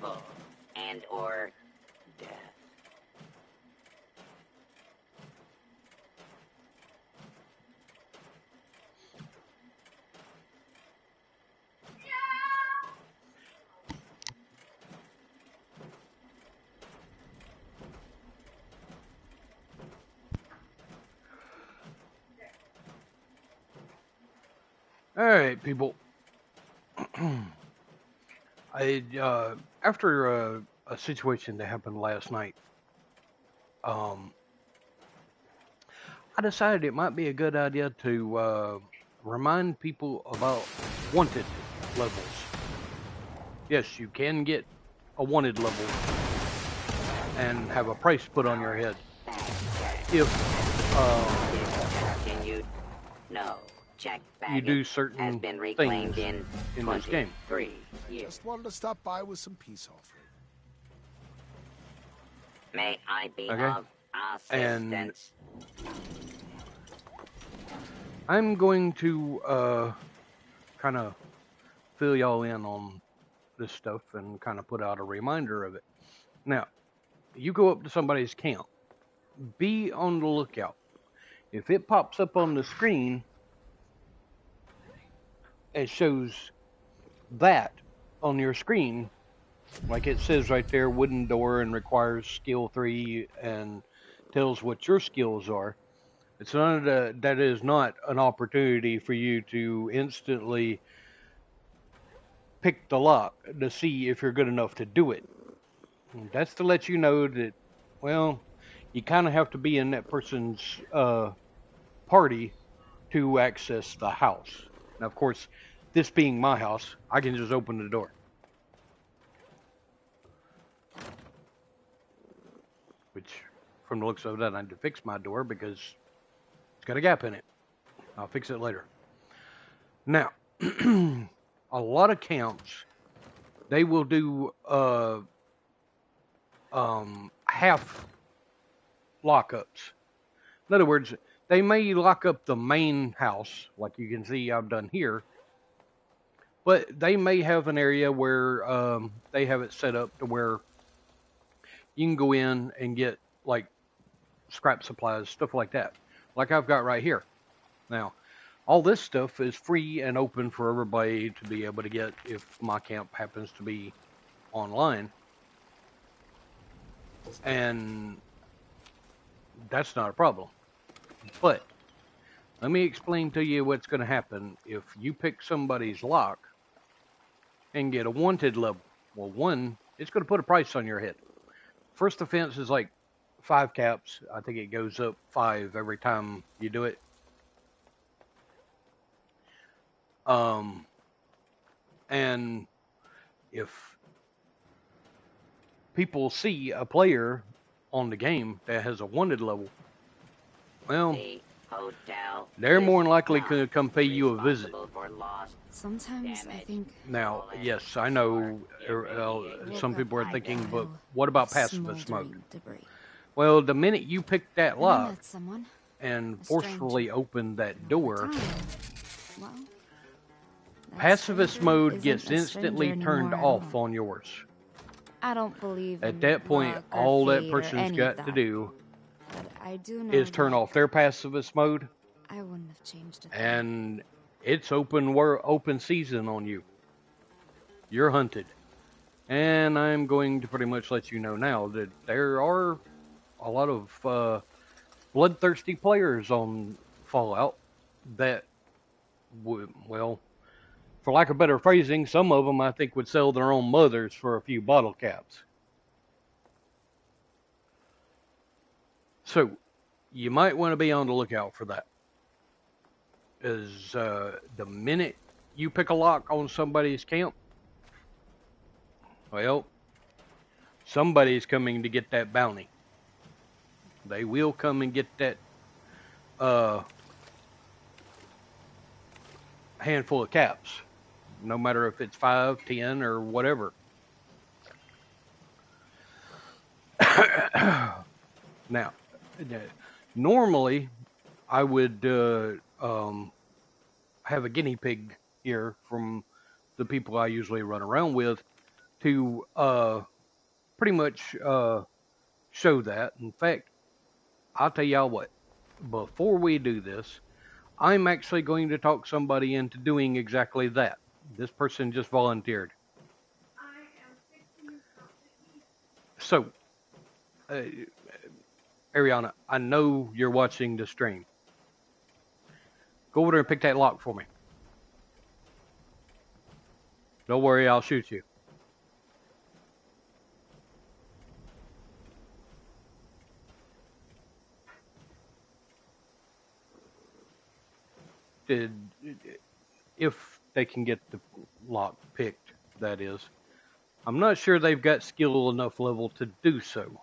survival and or death. All right, people. After a situation that happened last night, um, I decided it might be a good idea to remind people about wanted levels. Yes, you can get a wanted level and have a price put on your head if Discontinued. No. Check you baggage do has certain been reclaimed things in this game. 23 years. Just wanted to stop by with some peace offering. May I be Okay. of And assistance? I'm going to kind of fill y'all in on this stuff and kind of put out a reminder of it. Now, you go up to somebody's camp, be on the lookout. If it pops up on the screen, it shows that on your screen, like it says right there, wooden door and requires skill 3 and tells what your skills are. It's not that is not an opportunity for you to instantly pick the lock to see if you're good enough to do it. That's to let you know that, well, you kind of have to be in that person's party to access the house. Now, of course, this being my house, I can just open the door. Which, from the looks of it, I need to fix my door because it's got a gap in it. I'll fix it later. Now, a lot of camps, they will do half lockups. In other words, they may lock up the main house, like you can see I've done here, but they may have an area where they have it set up to where you can go in and get like scrap supplies, stuff like that, like I've got right here. Now, all this stuff is free and open for everybody to be able to get if my camp happens to be online. And that's not a problem. But let me explain to you what's going to happen if you pick somebody's lock and get a wanted level. Well, one, it's going to put a price on your head. First offense is like 5 caps. I think it goes up 5 every time you do it. And if people see a player on the game that has a wanted level, well, The hotel they're is more than likely not going to come pay you a visit. responsible for lost Sometimes I damage. think Now, yes, I know some people are thinking, but what about pacifist mode? smoldering debris. Well, the minute you pick that Then I lock met someone. and a forcefully stranger. open that Over door, time, well, that pacifist stranger mode isn't gets a instantly stranger turned anymore at off all. on yours. I don't believe At in that point, luck or all that fate or person's any got of to that, do but I do know is turn that off their pacifist mode, I wouldn't have changed a thing. and it's open season on you. You're hunted. And I'm going to pretty much let you know now that there are a lot of bloodthirsty players on Fallout that would, well, for lack of better phrasing, some of them I think would sell their own mothers for a few bottle caps. So, you might want to be on the lookout for that. Is the minute you pick a lock on somebody's camp, well, somebody's coming to get that bounty. They will come and get that handful of caps, no matter if it's 5, 10, or whatever. Now, normally I would have a guinea pig here from the people I usually run around with to pretty much show that. In fact, I'll tell y'all what. Before we do this, I'm actually going to talk somebody into doing exactly that. This person just volunteered. So, Ariana, I know you're watching the stream. Go over there and pick that lock for me. Don't worry, I'll shoot you. If they can get the lock picked, that is. I'm not sure they've got skill enough level to do so.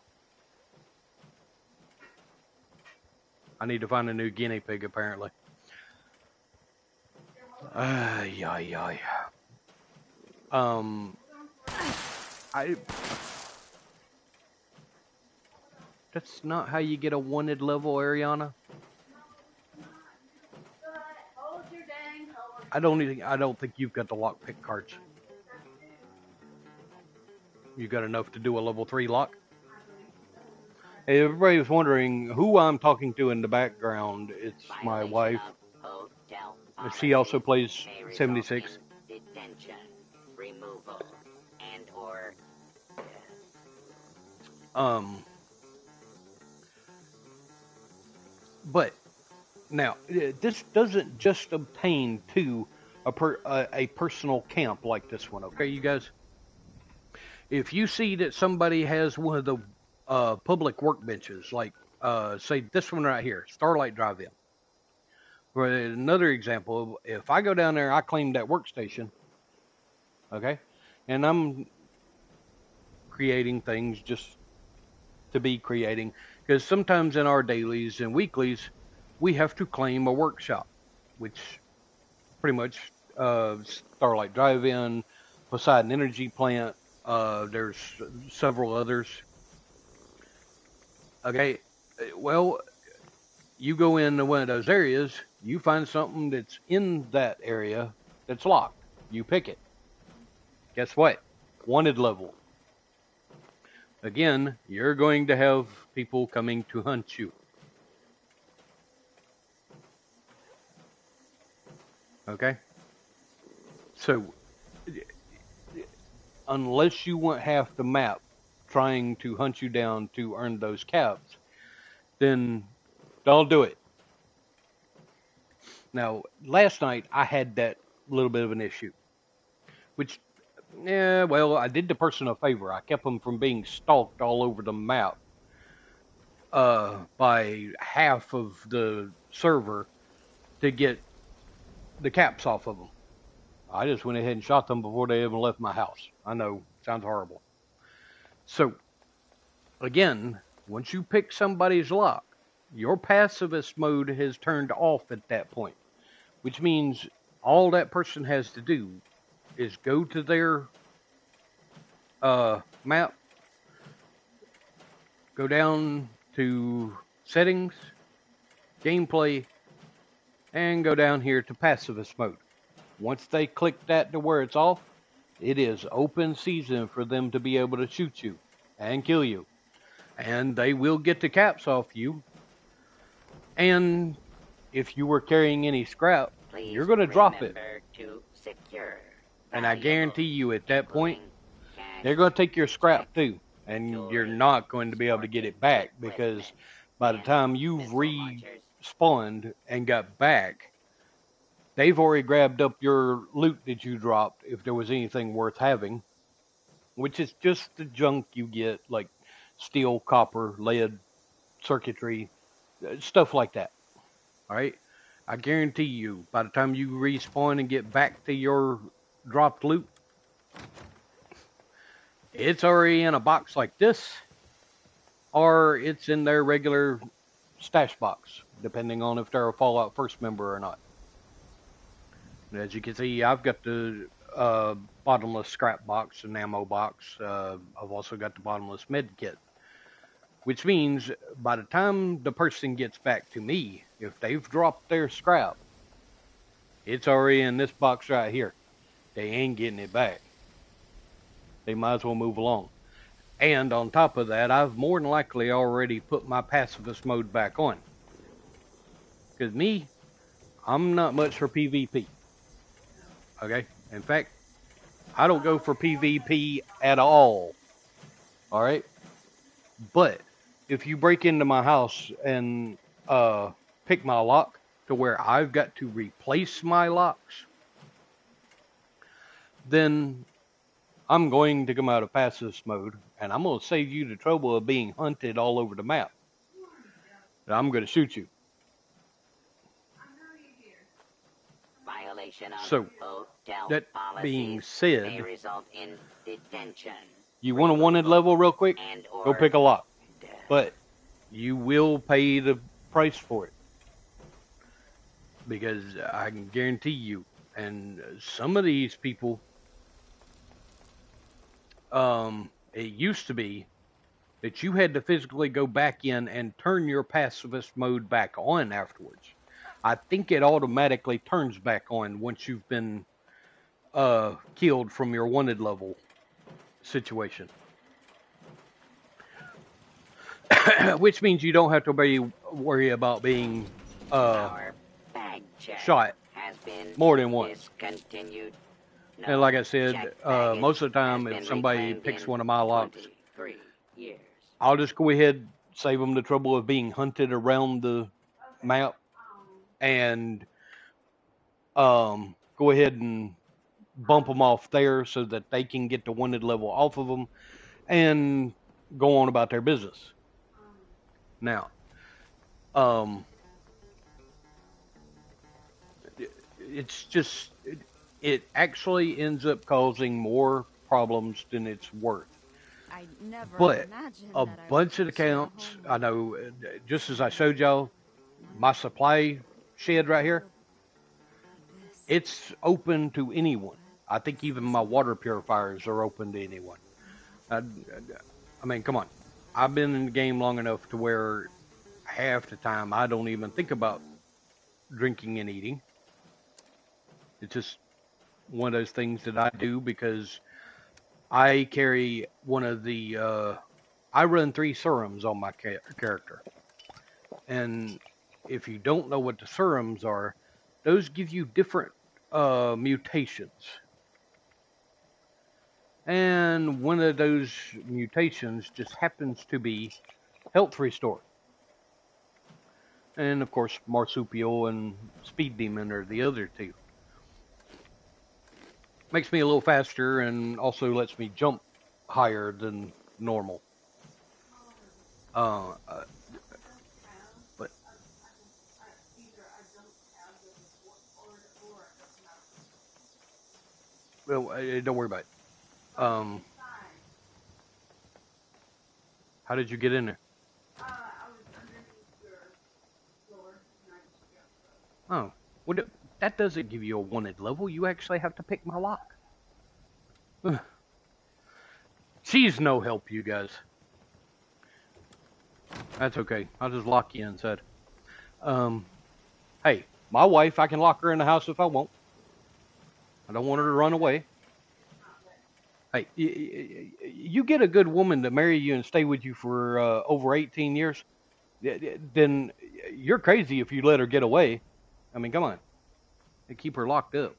I need to find a new guinea pig, apparently. Yeah. That's not how you get a wanted level, Ariana. I don't think you've got the lockpick cards. You got enough to do a level 3 lock? Hey, everybody was wondering who I'm talking to in the background. It's my wife. She also plays 76. Detention, removal, and or But now this doesn't just obtain to a personal camp like this one. Okay, you guys. If you see that somebody has one of the public workbenches, like say this one right here, Starlight Drive-In. For another example, if I go down there, I claim that workstation, okay, and I'm creating things just to be creating, because sometimes in our dailies and weeklies, we have to claim a workshop, which pretty much Starlight Drive-In, Poseidon Energy Plant, there's several others. Okay, well, you go into one of those areas, you find something that's in that area that's locked. You pick it. Guess what? Wanted level. Again, you're going to have people coming to hunt you. Okay? So, unless you want half the map trying to hunt you down to earn those caps, then don't do it. Now, last night I had that little bit of an issue, which, well, I did the person a favor. I kept them from being stalked all over the map by half of the server to get the caps off of them. I just went ahead and shot them before they even left my house. I know, sounds horrible. So, again, once you pick somebody's lock, your pacifist mode has turned off at that point, which means all that person has to do is go to their map, go down to settings, gameplay, and go down here to pacifist mode. Once they click that to where it's off, it is open season for them to be able to shoot you and kill you. And they will get the caps off you. And if you were carrying any scrap, you're going to drop it. And I guarantee you at that point, they're going to take your scrap too. And you're not going to be able to get it back, because by the time you've respawned and got back, they've already grabbed up your loot that you dropped, if there was anything worth having, which is just the junk you get, like steel, copper, lead, circuitry, stuff like that. All right? I guarantee you, by the time you respawn and get back to your dropped loot, it's already in a box like this, or it's in their regular stash box, depending on if they're a Fallout First member or not. As you can see, I've got the bottomless scrap box and ammo box. I've also got the bottomless med kit. Which means by the time the person gets back to me, if they've dropped their scrap, it's already in this box right here. They ain't getting it back. they might as well move along. And on top of that, I've more than likely already put my pacifist mode back on. Because me, I'm not much for PvP. Okay? In fact, I don't go for PvP at all. Alright? But if you break into my house and pick my lock to where I've got to replace my locks, then I'm going to come out of pacifist mode, and I'm going to save you the trouble of being hunted all over the map. And I'm going to shoot you. Violation of So, both Delph that policies being may said, result in detention. you want a wanted level real quick? And Go or pick a lock. death. But you will pay the price for it. Because I can guarantee you, and some of these people, it used to be that you had to physically go back in and turn your pacifist mode back on afterwards. I think it automatically turns back on once you've been killed from your wanted level situation. Which means you don't have to worry about being Our bag check shot has been more than once. discontinued. No And like I said, checked baggage most of the time, has if been somebody reclaimed picks in one of my locks, 23 years. I'll just go ahead, save them the trouble of being hunted around the map, and go ahead and bump them off there so that they can get the wanted level off of them and go on about their business. Now, it's just, it actually ends up causing more problems than it's worth. I never But imagined a that I bunch of would the see a camps, home I know, just as I showed y'all, my supply shed right here, like this. it's open to anyone. I think even my water purifiers are open to anyone. I mean, come on. I've been in the game long enough to where half the time I don't even think about drinking and eating. It's just one of those things that I do because I carry one of the, I run 3 serums on my character. And if you don't know what the serums are, those give you different mutations. And one of those mutations just happens to be Health Restore. And of course, Marsupial and Speed Demon are the other 2. Makes me a little faster and also lets me jump higher than normal. But well, don't worry about it. How did you get in there? Oh, well, that doesn't give you a wanted level. You actually have to pick my lock. She's no help, you guys. That's okay. I'll just lock you inside. Hey, my wife, I can lock her in the house if I want. I don't want her to run away. Hey, you get a good woman to marry you and stay with you for over 18 years, then you're crazy if you let her get away. I mean, come on. They keep her locked up.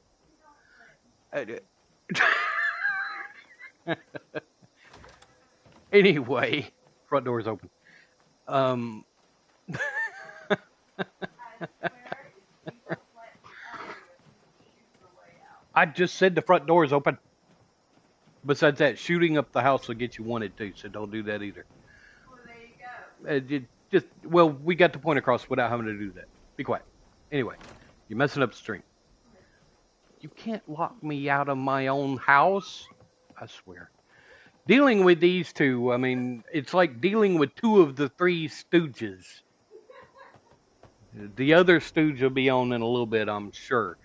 Anyway, front door's open. I just said the front door is open. Besides that, shooting up the house will get you wanted too, so don't do that either. Well, there you go. Well, we got the point across without having to do that. Be quiet. Anyway, you're messing up the stream. You can't lock me out of my own house. I swear. Dealing with these 2, I mean, it's like dealing with 2 of the 3 stooges. The other stooge will be on in a little bit, I'm sure.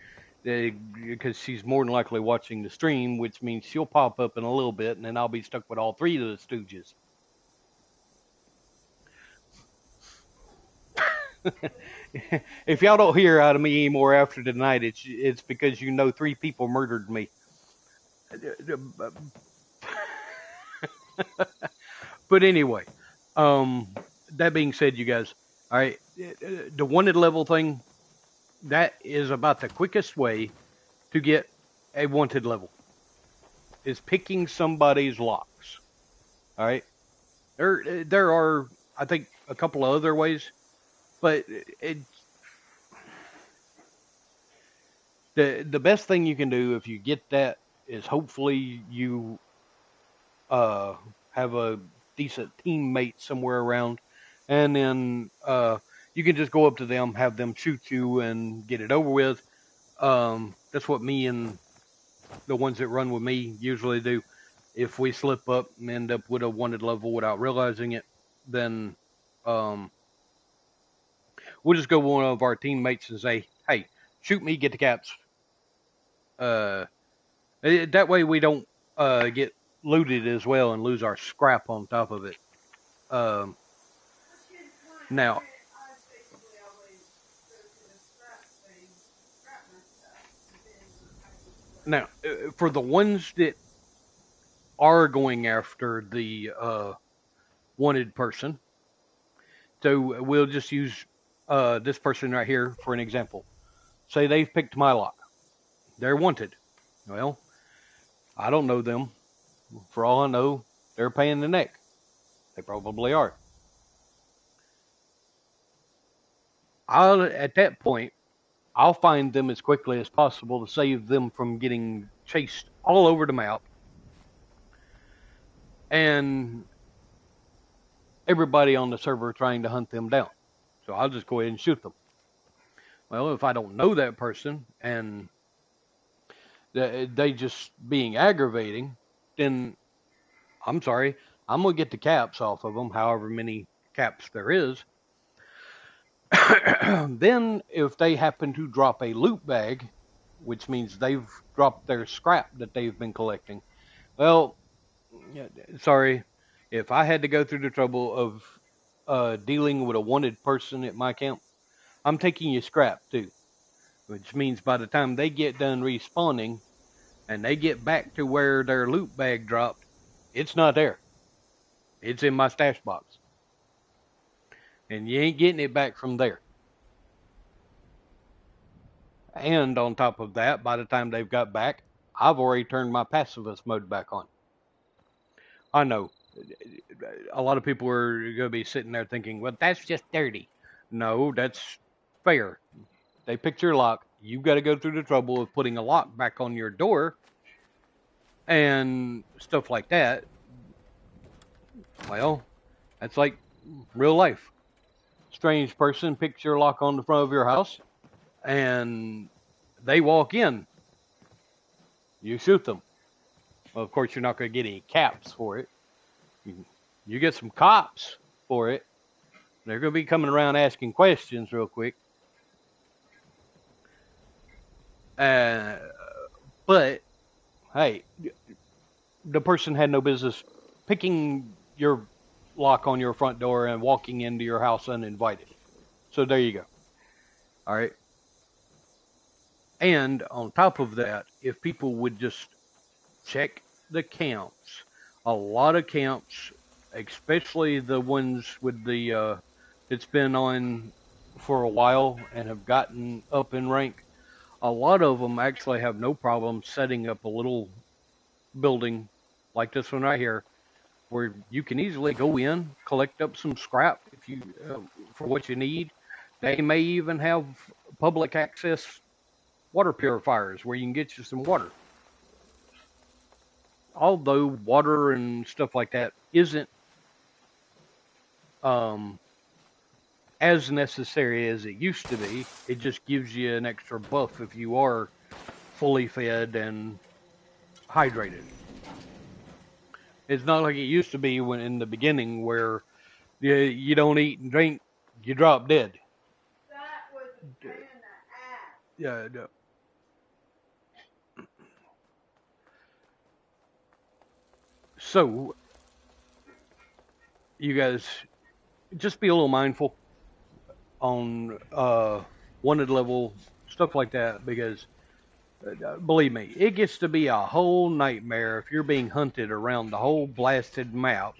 Because she's more than likely watching the stream, which means she'll pop up in a little bit, and then I'll be stuck with all 3 of the stooges. If y'all don't hear out of me anymore after tonight, it's because you know 3 people murdered me. But anyway, um, that being said, you guys, all right, the wanted level thing, that is about the quickest way to get a wanted level, is picking somebody's locks. All right, there are, I think, a couple of other ways, but the best thing you can do if you get that is hopefully you have a decent teammate somewhere around, and then you can just go up to them, have them shoot you, and get it over with. That's what me and the ones that run with me usually do. If we slip up and end up with a wanted level without realizing it, then we'll just go one of our teammates and say, "Hey, shoot me, get the caps." That way we don't get looted as well and lose our scrap on top of it. Um, now, for the ones that are going after the wanted person, so we'll just use this person right here for an example. Say they've picked my lock. They're wanted. Well, I don't know them. For all I know, they're paying the neck. They probably are. At that point, I'll find them as quickly as possible to save them from getting chased all over the map. And everybody on the server trying to hunt them down. So I'll just go ahead and shoot them. Well, if I don't know that person and they just being aggravating, then I'm sorry, I'm going to get the caps off of them, however many caps there is. Then if they happen to drop a loot bag, which means they've dropped their scrap that they've been collecting, well, sorry, if I had to go through the trouble of dealing with a wanted person at my camp, I'm taking your scrap too. Which means by the time they get done respawning and they get back to where their loot bag dropped, it's not there. It's in my stash box. And you ain't getting it back from there. And on top of that, by the time they've got back, I've already turned my pacifist mode back on. I know. A lot of people are going to be sitting there thinking, well, that's just dirty. No, that's fair. They picked your lock. You've got to go through the trouble of putting a lock back on your door and stuff like that. Well, that's like real life. Strange person picks your lock on the front of your house and they walk in. You shoot them. Well, of course, you're not going to get any caps for it. You get some cops for it. They're going to be coming around asking questions real quick. But, hey, the person had no business picking your lock on your front door and walking into your house uninvited. So there you go. All right. And on top of that, if people would just check the camps, a lot of camps, especially the ones with the it's been on for a while and have gotten up in rank, a lot of them actually have no problem setting up a little building like this one right here, where you can easily go in, collect up some scrap if you for what you need. They may even have public access water purifiers where you can get you some water. Although water and stuff like that isn't as necessary as it used to be, it just gives you an extra buff if you are fully fed and hydrated. It's not like it used to be when in the beginning where you don't eat and drink, you drop dead. That was a pain in the ass. Yeah. So, you guys, just be a little mindful on wanted level, stuff like that, because Believe me, it gets to be a whole nightmare if you're being hunted around the whole blasted map.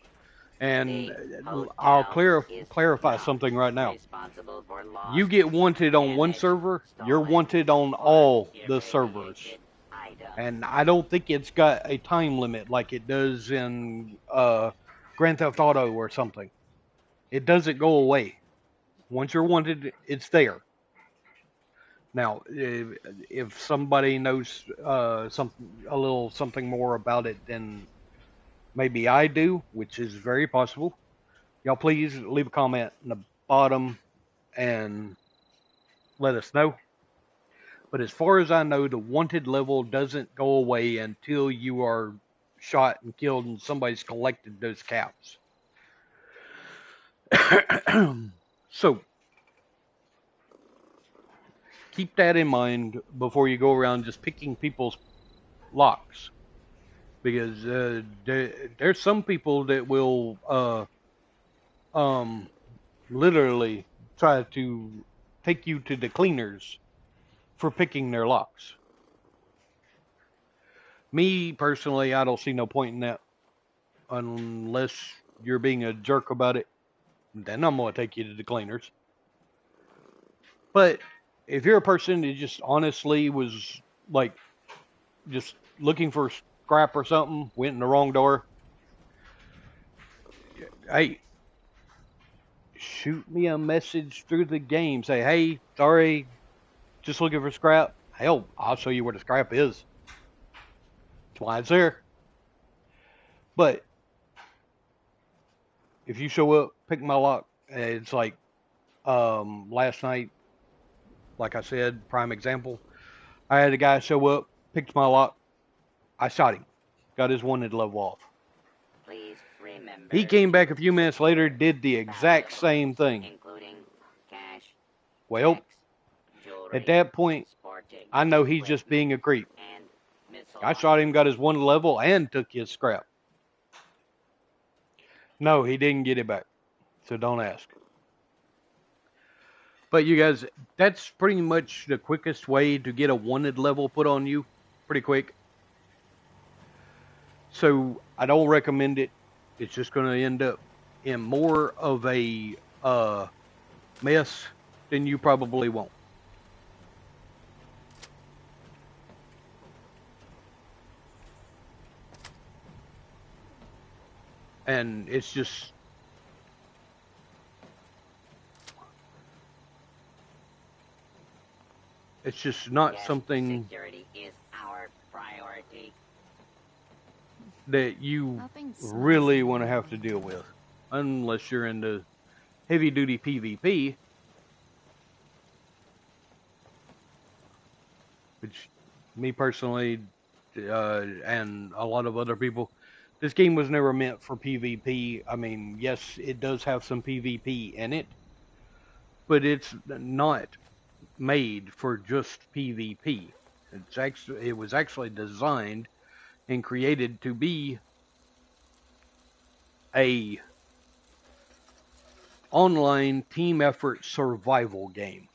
And The I'll hotel is clarify not something right now. responsible for You lost, get wanted on one damaged, server, you're stolen, wanted on or all the servers. irradiated items. And I don't think it's got a time limit like it does in Grand Theft Auto or something. It doesn't go away. Once you're wanted, it's there. Now, if somebody knows something more about it than maybe I do, which is very possible, y'all please leave a comment in the bottom and let us know. But as far as I know, the wanted level doesn't go away until you are shot and killed and somebody's collected those caps. So, keep that in mind before you go around just picking people's locks. Because there's some people that will literally try to take you to the cleaners for picking their locks. Me personally, I don't see no point in that unless you're being a jerk about it. Then I'm gonna take you to the cleaners. But if you're a person that just honestly was like just looking for scrap or something, went in the wrong door, hey, shoot me a message through the game. Say, hey, sorry, just looking for scrap. Hell, I'll show you where the scrap is. That's why it's there. But if you show up, pick my lock, it's like last night, like I said, prime example. I had a guy show up, picked my lock, I shot him, got his wanted level off. Please remember. He came back a few minutes later, did the exact same thing. Including cash, Well, checks, jewelry, at that point, sporting I know he's just being a creep. and I shot him, got his wanted level, and took his scrap. No, he didn't get it back, so don't ask. But you guys, that's pretty much the quickest way to get a wanted level put on you, pretty quick. So I don't recommend it. It's just going to end up in more of a mess than you probably want. And it's just not Yes, something security is our priority. that you Nothing smells really like want to have to deal with, unless you're into heavy duty PvP, which me personally and a lot of other people, this game was never meant for PvP. I mean, yes, it does have some PvP in it, but it's not made for just PvP. It was actually designed and created to be a online team effort survival game.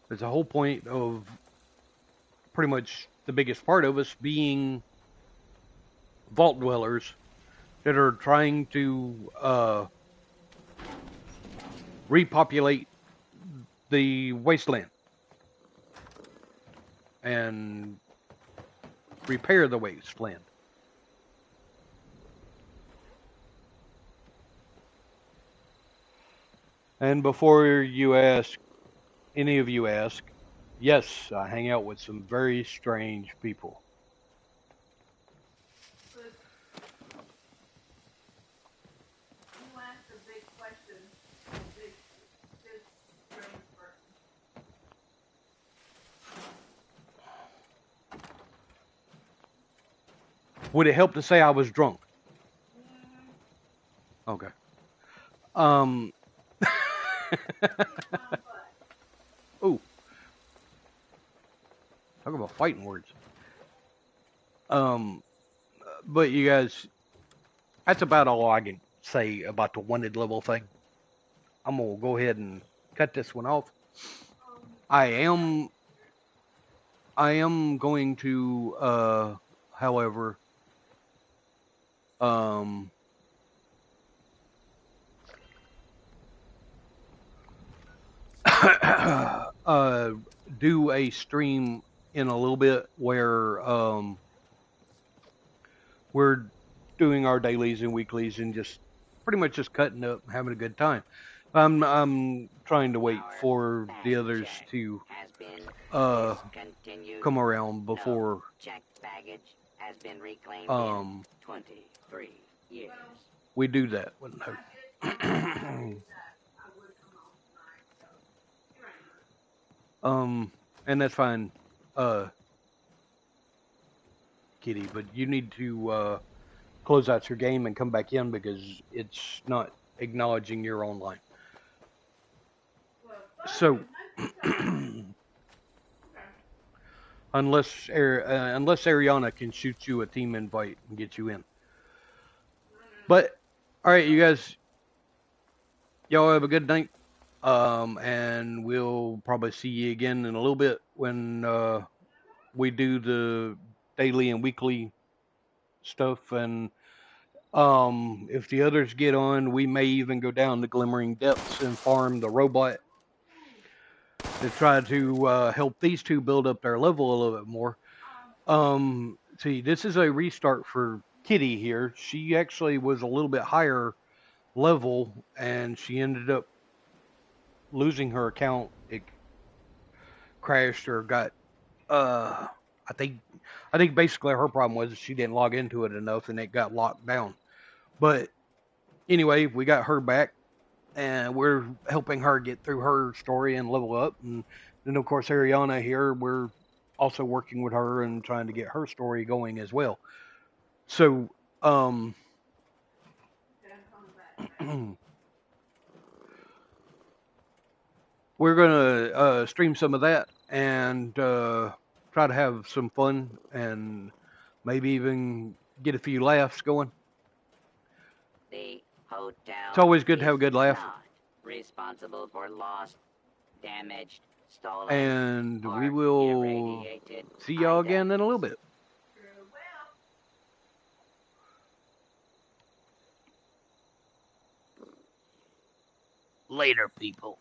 There's a whole point of pretty much the biggest part of us being vault dwellers that are trying to repopulate the wasteland and repair the wasteland. And before you ask, any of you ask, yes, I hang out with some very strange people. But you asked a big question. This strange person. Would it help to say I was drunk? Okay. Um. Ooh. Talk about fighting words. But you guys, that's about all I can say about the wanted level thing. I'm gonna go ahead and cut this one off. I am I am going to, however, um, uh, do a stream in a little bit where we're doing our dailies and weeklies and just pretty much just cutting up, having a good time. I'm trying to wait Our for the bag others check to has been uh discontinued. come around No before checked baggage has been reclaimed um in 23 years. we do that. um, and that's fine, uh, Kitty. But you need to close out your game and come back in because it's not acknowledging your online. So, unless Ariana can shoot you a team invite and get you in. But all right, you guys, y'all have a good night. And we'll probably see you again in a little bit when we do the daily and weekly stuff. And if the others get on, we may even go down the Glimmering Depths and farm the robot to try to help these two build up their level a little bit more. See, this is a restart for Kitty here. She actually was a little bit higher level, and she ended up losing her account. It crashed or got I think basically her problem was she didn't log into it enough and it got locked down. But anyway, we got her back and we're helping her get through her story and level up. And then of course Ariana here, we're also working with her and trying to get her story going as well. So we're gonna stream some of that and try to have some fun and maybe even get a few laughs going. The hotel It's always good to is have a good laugh. not responsible for lost, damaged, stolen, And or we will irradiated see y'all again in a little items. bit. Later, people.